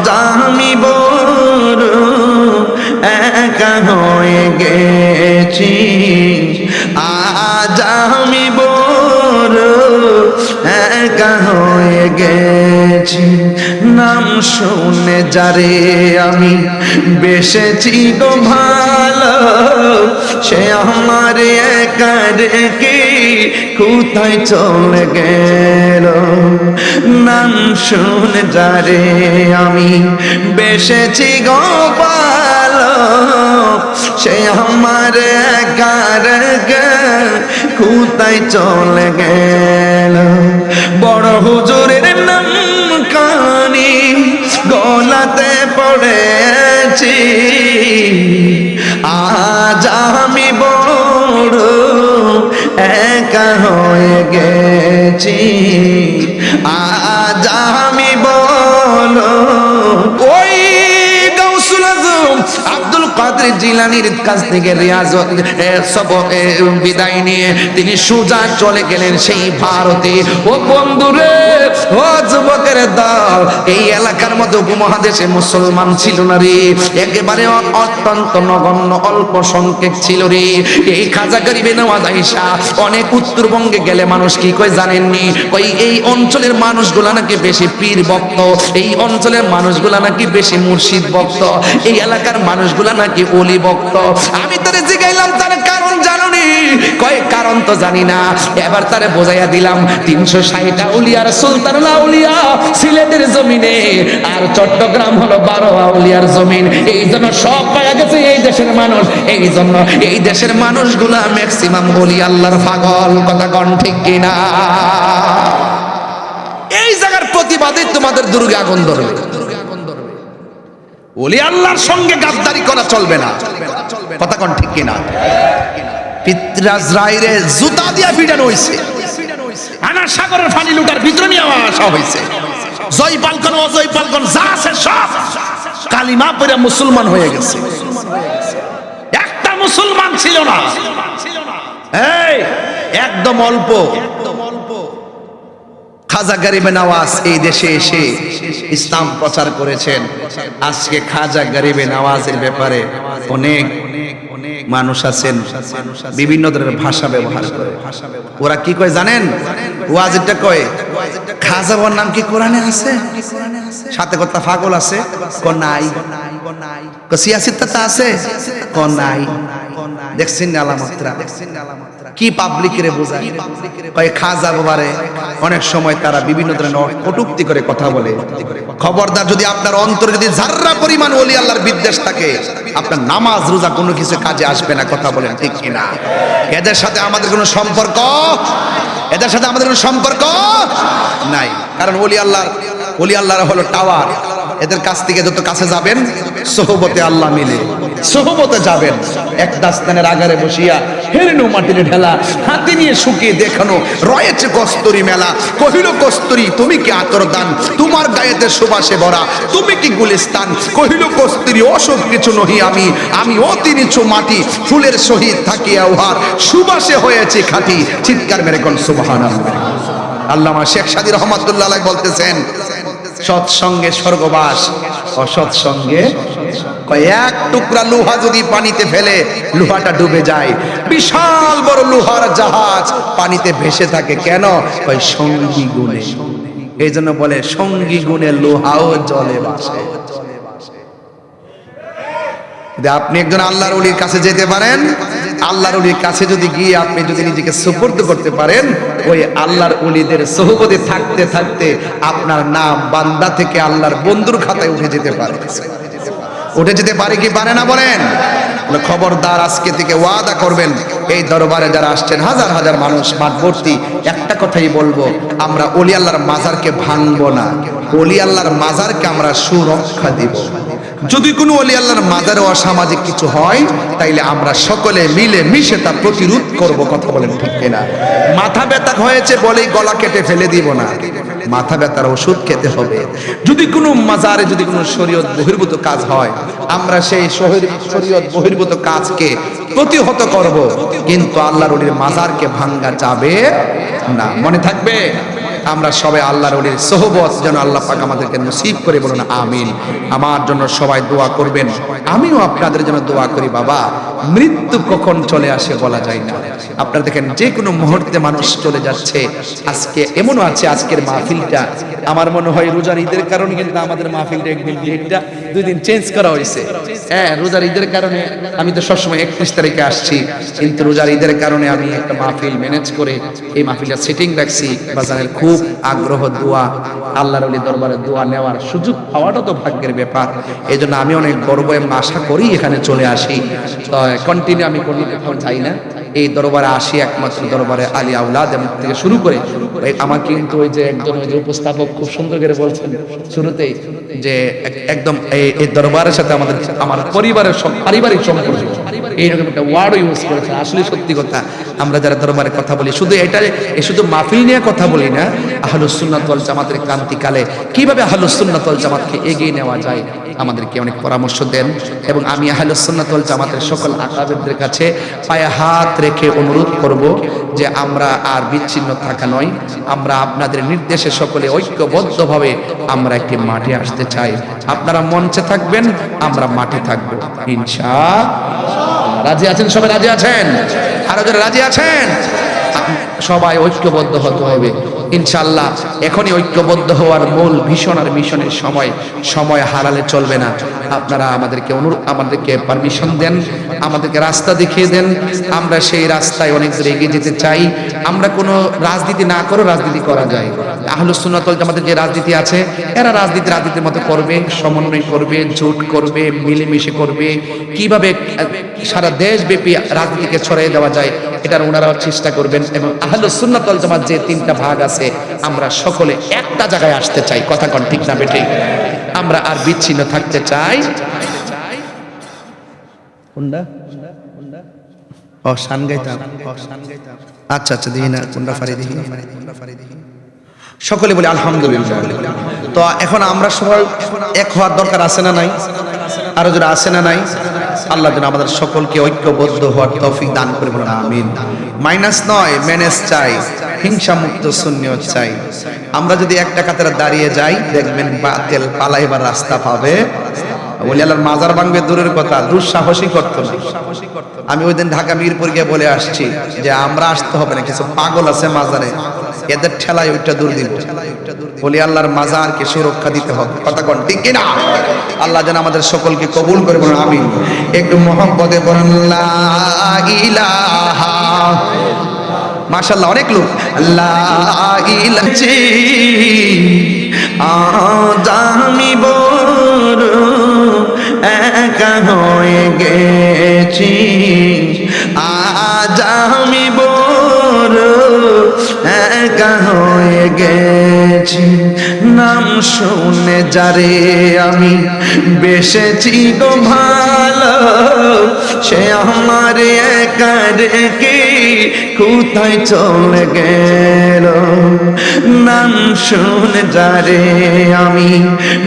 আজ আমি বড় একা হয়ে গেছি, আজ আমি বড় একা হয়ে গেছি। নাম শুনে যারে আমি বেসেছি গো ভালো, সে আমার একা রেখে কোথায় চলে গেল। নাম শুনে যারে আমি বেসেছি গো ভালো, সে আমার একা রেখে কোথায় চলে গেল। বড় হুজুরের নাম কানি গলাতে পড়েছি, আজ আমি বড় একা হয়ে গেছি, আজ আমি বড়। ওই গাউসুল আজম আব্দুল কাদের জিলানীর কাছ থেকে রিয়াজত বিদায় নিয়ে তিনি সোজা চলে গেলেন সেই ভারতে। ও বন্ধুরে, ও যুবকের দল, এই এলাকার মধ্যে উপমহাদেশে মুসলমান ছিল না রে, একেবারে অত্যন্ত নগণ্য অল্প সংখ্যক ছিল রে। এই খাজা গরিবে নওয়াজ আয়েশা অনেক উত্তরবঙ্গে গেলে মানুষ কি কয় জানেননি? ওই এই অঞ্চলের মানুষগুলা নাকি বেশি পীর ভক্ত, এই অঞ্চলের মানুষগুলা নাকি বেশি মুর্শিদ ভক্ত, এই এলাকার মানুষগুলা নাকি ওলি ভক্ত। আমি তারে জিগাইলাম তার কারণ জানুনি? কয় কারণ তো জানি না। এবার তারে বোঝাইয়া দিলাম 360টা আউলিয়ার সুলতানুল আউলিয়া সিলেটের জমিনে, আর চট্টগ্রাম হলো 12 আউলিয়ার জমিন। এই জন্য সব পাওয়া গেছে এই দেশের মানুষ, এই জন্য এই দেশের মানুষগুলা ম্যাক্সিমাম ওলি আল্লাহর পাগল। কথা কোন ঠিক কিনা? এই জায়গার প্রতিবাদে তোমাদের দুর্গে আগুন ধরবে। ওলি আল্লাহর সঙ্গে গাদ্দারি করা চলবে না। কথা কোন ঠিক কিনা? পিতরাজ রাইরে জুতা দিয়া পিটানো হইছে, আনা সাগরের পানি লুটার ভিতরে নিয়ে আসা হইছে। জয় পালকন অজয় পালকন যা আছে সব কালিমা পড়ে মুসলমান হয়ে গেছে। একটা মুসলমান ছিল না, এই একদম অল্প। খাজা গরিবে নওয়াজ এই দেশে এসে ইসলাম প্রচার করেছেন। আজকে খাজা গরিবে নওয়াজের ব্যাপারে অনেক মানুষ আছেন বিভিন্ন ধরনের ভাষা ব্যবহার করে। ওরা কি কয় জানেন? ওয়াজিদটা কয় খাজা বাবার নাম কি কোরআনে আছে? সাথে কথা পাগল আছে ক নাই, ক সিয়াসিত্তা আছে ক নাই। দেখছেন না আলামতরা কি পাবলিকের বোঝায়? কয় খাজা বাবারে অনেক সময় তারা বিভিন্ন ধরনের কটূক্তি করে কথা বলে। খবরদার, যদি আপনার অন্তরে যদি যাররা পরিমাণ ওলি আল্লাহর বিদ্বেষ থাকে, আপনার নামাজ রোজা কোনো কিছু কাজে আসবে না। কথা বলেন ঠিক কিনা? এদের সাথে আমাদের কোনো সম্পর্ক, এদের সাথে আমাদের কোনো সম্পর্ক নাই। কারণ ওলি আল্লাহর হলো টাওয়ার। এদের কাছ থেকে যত কাছে যাবেন সোহবতে আল্লাহ মিলে, সোহবতে যাবেন। এক দাস্তানের আগারে বসিয়া হেরেনো মাটির ঢেলা, হাতে নিয়ে শুকিয়ে দেখানো রয়েছে কস্তুরি মেলা। কহিল কস্তুরি তুমি কি আতর দান, তোমার গায়েতে সুবাসে ভরা তুমি কি গুলিস্তান। কহিল কস্তুরি অসব কিছু নহি আমি, আমি অতি নিচু মাটি, ফুলের সহিত থাকিয়া উহার সুবাসে হয়েছে খাঁটি। চিৎকার মেরে কোন সুবহানাল্লাহ। আল্লামা শেখ সাদী রহমাতুল্লাহ আলাইহি বলতেছেন, সৎসঙ্গে স্বর্গবাস, অসৎসঙ্গে এক টুকরা লোহা যদি পানিতে ফেলে লোহাটা ডুবে যায়। বিশাল বড় লোহার জাহাজ পানিতে ভেসে থাকে কেন? ওই সঙ্গী গুণে। এই জন্য বলে সঙ্গী গুণে লোহাও জলে ভাসে। আপনি একজন আল্লাহর ওলির কাছে যেতে পারেন, আল্লাহর ওলির কাছে যদি গিয়ে আপনি যদি নিজেকে সুপুর্দ করতে পারেন, ওই আল্লাহর ওলিদের সোহবতে থাকতে থাকতে আপনার নাম বান্দা থেকে আল্লাহর বন্ধুর খাতায় উঠে যেতে পারে। উঠে যেতে পারে কি পারে না বলেন? খবরদার, আজকে থেকে ওয়াদা করবেন, এই দরবারে যারা আসছেন হাজার হাজার মানুষ মাঠ ভর্তি, একটা কথাই বলবো, আমরা ওলি আল্লাহর মাজারকে ভাঙবো না, ওলি আল্লাহর মাজারকে আমরা সুরক্ষা দিব। যদি কোনো ওলি আল্লাহর মাজারে অসামাজিক কিছু হয়, তাইলে আমরা সকলে মিলে মিশে তা প্রতিরোধ করব। কথা বলেন ঠিক কিনা? মাথা ব্যথা হয়েছে বলেই গলা কেটে ফেলে দিব না, মাথা ব্যথার ওষুধ খেতে হবে। যদি কোনো মাজারে যদি কোনো শরীয়ত বহির্ভূত কাজ হয়, আমরা সেই শরীয়ত বহির্ভূত কাজকে প্রতিহত করব, কিন্তু আল্লাহর ওলির মাজারকে ভাঙা যাবে না। মনে থাকবে? আমরা সবাই আল্লাহর ওলির সোহবত যেন আল্লাহ পাক আমাদেরকে নসিব করে, বলুন আমিন। আমার জন্য সবাই দোয়া করবেন, আমিও আপনাদের জন্য দোয়া করি। বাবা, মৃত্যু কখন চলে আসে বলা যায় না। আপনারা দেখেন যে কোনো মুহূর্তে মানুষ চলে যাচ্ছে। আজকে এমনও আছে, আজকের মাহফিলটা আমার মনে হয় রোজার ঈদের কারণে কিন্তু আমাদের মাহফিলটা একদিন ডেটটা 2 দিন চেঞ্জ করা হয়েছে। হ্যাঁ, রোজার ঈদের কারণে আমি তো সবসময় 31 তারিখে আসছি, কিন্তু রোজার ঈদের কারণে আমি একটা মাহফিল ম্যানেজ করে এই মাহফিলটা সেটিং রাখছি। বাজানের খুব আগ্রহ, দোয়া, আল্লাহর ওলি দরবারে দোয়া নেওয়ার সুযোগ পাওয়াটা তো ভাগ্যের ব্যাপার। এই জন্য আমি অনেক গর্ব এবং আশা করি এখানে চলে আসি। তো কন্টিনিউ আমি কোনো কোথাও যাই না, এই দরবারে আসি একমাত্র দরবারে আলী আউলাদ এবং থেকে শুরু করে আমাকে কিন্তু ওই যে একজন ওই যে উপস্থাপক খুব সুন্দর করে বলছেন শুরুতেই যে একদম এই দরবারের সাথে আমার পরিবারের পারিবারিক সম্পর্ক, এইরকম একটা ওয়ার্ডও ইউজ করেছে। আসলে সত্যি কথা, আমরা যারা দরবারে কথা বলি শুধু শুধু মাহফিল নিয়ে কথা বলি না, আহলুস সুন্নাত ওয়াল জামাতের ক্রান্তিকালে কিভাবে আহলুস সুন্নাত ওয়াল জামাতকে এগিয়ে নেওয়া যায় আমাদেরকে অনেক পরামর্শ দেন। এবং আমি আহলুস সুন্নাত ওয়াল জামাতের সকল আকাবেরদের কাছে পায়ে হাত রেখে অনুরোধ করব যে আমরা আর বিচ্ছিন্ন থাকা নয়, আমরা আপনাদের নির্দেশে সকলে ঐক্যবদ্ধভাবে আমরা একটি মাঠে আসতে চাই। আপনারা মঞ্চে থাকবেন, আমরা মাঠে থাকবো ইনশাআল্লাহ। রাজি আছেন? সবাই রাজি আছেন? আরো যারা রাজি আছেন, সবাই ঐক্যবদ্ধ হতে হবে ইনশাআল্লাহ। এখনই ঐক্যবদ্ধ হওয়ার মূল ভীষণ আর মিশনের সময় হারালে চলবে না। আপনারা আমাদেরকে পারমিশন দেন, আমাদেরকে রাস্তা দেখিয়ে দেন, আমরা সেই রাস্তায় অনেক দূর এগিয়ে যেতে চাই। আমরা কোনো রাজনীতি না করে রাজনীতি করা যায়। আহলুস সুন্নাত ওয়াল জামাতের যে রাজনীতি আছে, এরা রাজনীতির মতো করবে, সমন্বয় করবে, জোট করবে, মিলেমিশে করবে, কিভাবে সারা দেশব্যাপী রাজনীতিকে ছড়িয়ে দেওয়া যায় এটার ওনারাও চেষ্টা করবেন। এবং আহলুস সুন্নাত ওয়াল জামাত যে 3টা ভাগ আছে, আমরা সকলে একটা জায়গায় আসতে চাই। কথা কোন ঠিক না বেঠিক? আমরা আর বিচ্ছিন্ন থাকতে চাই। আচ্ছা দেখি না কোনটা ফারি দেখি। সকলে বলে আলহামদুলিল্লাহ। তো এখন আমরা সবাই এক হওয়ার দরকার আছে না নাই? আরো যারা আছে না নাই? আল্লাহ যেন আমাদের সকলকে ঐক্যবদ্ধ হওয়ার তৌফিক দান করে, বলুন আমিন। মাইনাস নয়, ম্যানেজ চাই, হিংসা মুক্ত সুন্নিয়ত চাই। আমরা যদি একটা কাতারে দাঁড়িয়ে যাই, দেখবেন বাতিল পালাইবার রাস্তা পাবে। বলি আল্লাহর মাজার ভাঙবে দূরের কথা, দুঃসাহসী করতো না। আমি ওই দিন ঢাকা মিরপুর গিয়ে বলে আসছি যে আমরা আসতে হবে না, কিছু পাগল আছে মাজারে, এদের ঠেলায় ওইটা দূর দিব। বলি আল্লাহর মাজারকে সুরক্ষা দিতে হবে। কথা কোন ঠিক কিনা? আল্লাহ যেন আমাদের সকলকে কবুল করে, বলুন আমিন। একটু মহব্বতে বলুন লা ইলাহা। মাশাআল্লাহ, অনেক লোক লা ইলাহা। আজ আমি বড় একা হয়ে গেছি, আজ আমি বড় একা হয়ে গেছি। নাম শুনে যারে আমি বেসেছি গো ভালো, সে আমার একা রেখে কোথায় চলে গেল। নাম শুনে যারে আমি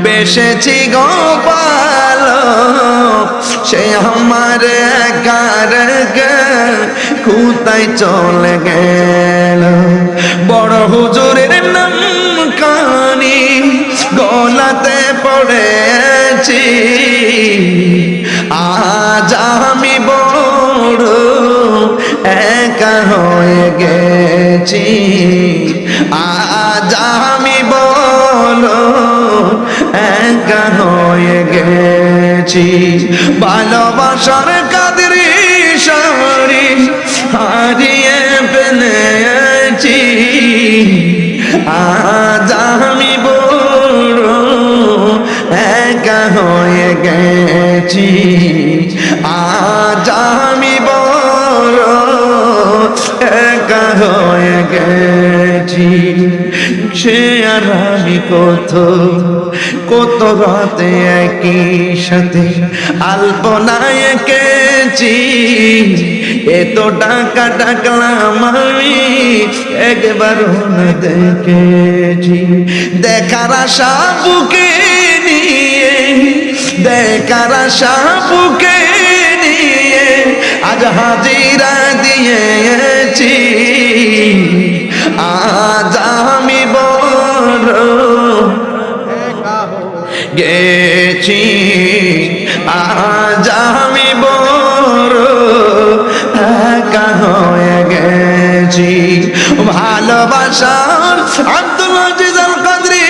বেসেছি গো ভালো, সে আমার একা রেখে কোথায় চলে গেল। বড় হুজুরের নাম কানি গলাতে পড়েছি, আজ আমি বড় একা হয়ে গেছি, আজ আমি বড় একা হয়ে গেছি। ভালোবাসার কাদের সারি হারিয়ে ফেলেছি, আজ আমি বড় একা হয়ে গেছি, আজ আমি বড় একা হয়ে গেছি। সে আর আমি কত রাতে একই সাথে আলপনায় এঁকেছি, এত টাকা ডাকলাম আমি একবারও না দেখেছি। দেখার আশা বুকে নিয়ে, দেখার আশা বুকে নিয়ে আজ হাজিরা দিয়েছি, আজ আমি বড় গেছি, আজ আমি বড় একা হয়ে গেছি। ভালোবাসার আব্দুল আজিজ আল কাদরি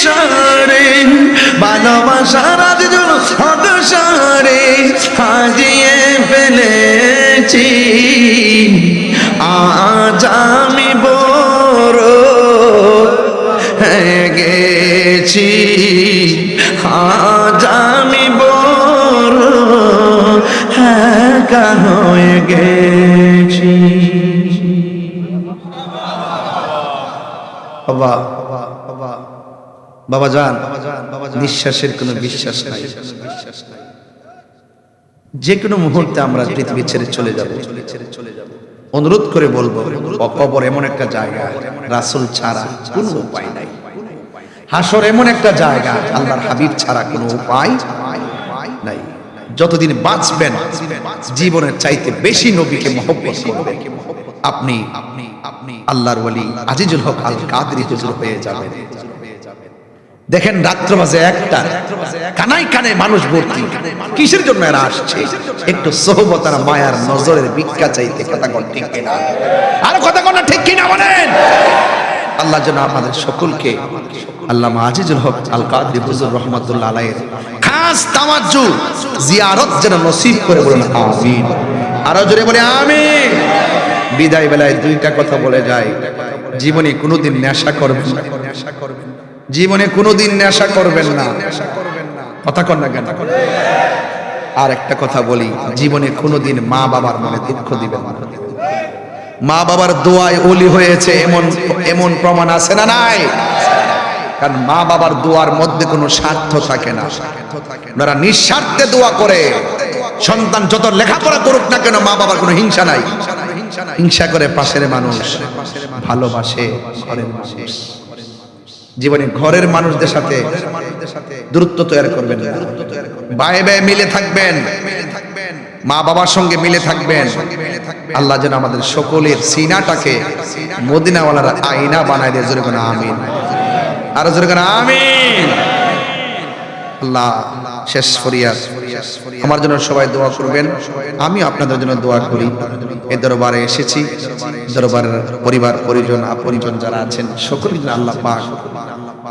সারে, ভালোবাসার আজিজুল হক সারে হাজিয়ে ফেলেছি, আজ আমি বড় হয়ে গেছি, আজ আমি বড় একা হয়ে গেছি। বাবা বাবা জান, নিঃশ্বাসের কোনো বিশ্বাস নাই, যে কোনো মুহূর্তে আমরা পৃথিবী ছেড়ে চলে যাব। অনুরোধ করে বলবো, কবর এমন একটা জায়গা রাসূল ছাড়া কোনো উপায় নাই। হাসর এমন একটা জায়গা আল্লাহর হাবিব ছাড়া কোনো উপায় নাই। যতদিন বাঁচবেন জীবনের চাইতে বেশি নবীকে মহব্বত করবেন, আপনি আল্লাহর ওলি আজিজুল হক আল কাদরি হুজুর হয়ে যাবেন। দেখেন রাত্র বাজে একটা, কানায় কানায় মানুষ ভর্তি, কিসের জন্য এরা আসছে? একটু সোহবত আর মায়ার নজরের ভিক্ষা চাইতে। কথা কোন ঠিক কিনা? আর কথা কোন ঠিক কিনা বলেন? আল্লাহ যেন আমাদের সকলকে আল্লামা আজিজুল হক আল কাদরি হুজুর রহমাতুল্লাহ আলাইহির খাস তাওয়াজ্জু জিয়ারত যেন নসিব করে, বলেন আমিন। আরো জোরে বলে আমিন। বিদায় বেলায় দুইটা কথা বলে যায়, জীবনে কোনোদিন নেশা করবেন না, জীবনে কোনোদিন নেশা করবেন না। কথা কন না কেন? আর একটা কথা বলি, জীবনে কোনোদিন মা বাবার মনে দুঃখ দিবেন না। মা বাবার দোয়ায় ওলি হয়েছে এমন প্রমাণ আছে না নাই? কারণ মা বাবার দোয়ার মধ্যে কোনো স্বার্থ থাকে না, ওনারা নিঃস্বার্থে দোয়া করে। সন্তান যত লেখাপড়া করুক না কেন, মা বাবার কোনো হিংসা নাই। হিংসা করে পাশের মানুষ, ভালোবাসে ঘরের মানুষ। জীবনে ঘরের মানুষদের সাথে দূরত্ব তৈরি করবেন না, ভাই ভাই মিলে থাকবেন, মা বাবার সঙ্গে মিলে থাকবেন। আল্লাহ যেন আমাদের সকলের সিনাটাকে মদিনাওয়ালার আয়না বানায় দিয়ে। জোরে কোন আমিন। আরো জোরে কোন আমিন। আল্লাহ শেষ ফরিয়াদ, আমার জন্য সবাই দোয়া করবেন, আমি আপনাদের জন্য দোয়া করি। এই দরবারে এসেছি, দরবারের পরিবার পরিজন আপনজন যারা আছেন সকলকে যেন আল্লাহ পাক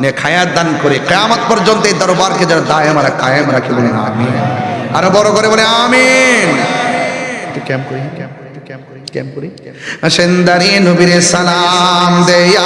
নেক হায়াত দান করে কিয়ামত পর্যন্ত এই দরবারকে যেন দায়েম আর কায়েম রাখে। বলেন আমিন। আরো বড় করে বলে আমিন। ক্যাম্প করি আসেন দাঁড়িয়ে নবীর সালাম দেয়া।